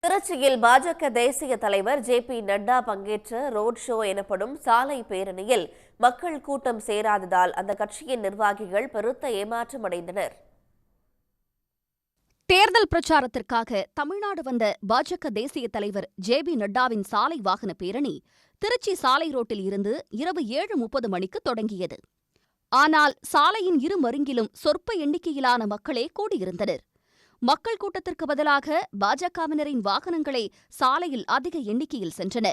திருச்சியில் பாஜக தேசிய தலைவர் ஜே.பி. நட்டா பங்கேற்ற ரோட் ஷோ எனப்படும் சாலை பேரணியில் மக்கள் கூட்டம் சேராததால் அந்த கட்சியின் நிர்வாகிகள் பெருத்த ஏமாற்றம் அடைந்தனர். தேர்தல் பிரச்சாரத்திற்காக தமிழ்நாடு வந்த பாஜக தேசிய தலைவர் ஜே.பி. நட்டாவின் சாலை வாகன பேரணி திருச்சி சாலை ரோட்டில் இருந்து இரவு 7:30 மணிக்கு தொடங்கியது. ஆனால் சாலையின் இரு மருங்கிலும் சொற்ப எண்ணிக்கையிலான மக்களே கூடியிருந்தனர். மக்கள் கூட்டத்திற்கு பதிலாக பாஜகவினரின் வாகனங்களே சாலையில் அதிக எண்ணிக்கையில் சென்றன.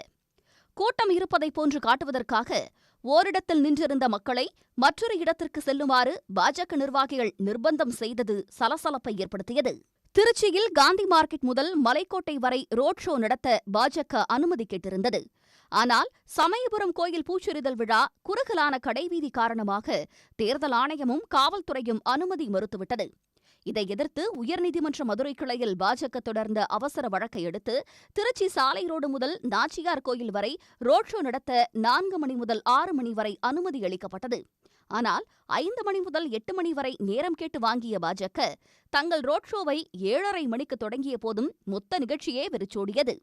கூட்டம் இருப்பதைப் போன்று காட்டுவதற்காக ஓரிடத்தில் நின்றிருந்த மக்களை மற்றொரு இடத்திற்கு செல்லுமாறு பாஜக நிர்வாகிகள் நிர்பந்தம் செய்தது சலசலப்பை ஏற்படுத்தியது. திருச்சியில் காந்தி மார்க்கெட் முதல் மலைக்கோட்டை வரை ரோட் ஷோ நடத்த பாஜக அனுமதி கேட்டிருந்தது. ஆனால் சமயபுரம் கோயில் பூச்சொரிதல் விழா, குறுகலான கடைவீதி காரணமாக தேர்தல் ஆணையமும் காவல்துறையும் அனுமதி மறுத்துவிட்டது. இதை எதிர்த்து உயர்நீதிமன்ற மதுரை கிளையில் பாஜக தொடர்ந்த அவசர வழக்கை அடுத்து திருச்சி சாலை ரோடு முதல் நாச்சியார் கோயில் வரை ரோட் ஷோ நடத்த 4 மணி முதல் 6 மணி வரை அனுமதி அளிக்கப்பட்டது. ஆனால் 5 மணி முதல் 8 மணி வரை நேரம் கேட்டு வாங்கிய பாஜக தங்கள் ரோட் ஷோவை 7:30 மணிக்கு தொடங்கிய போதும் மொத்த நிகழ்ச்சியே வெறிச்சோடியது.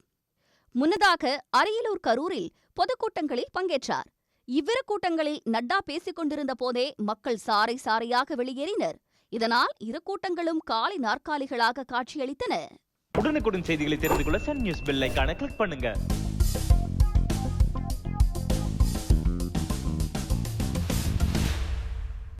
முன்னதாக அரியலூர், கரூரில் பொதுக்கூட்டங்களில் பங்கேற்றார். இவ்விரு கூட்டங்களில் நட்டா பேசிக் கொண்டிருந்த போதே மக்கள் சாறை சாறையாக வெளியேறினர். இதனால் இரு கூட்டங்களும் காலி நாற்காலிகளாக காட்சியளித்தன. உடனுக்குடன் செய்திகளை தெரிந்து கொள்ள சன் நியூஸ் பெல் ஐகானை கிளிக் பண்ணுங்க.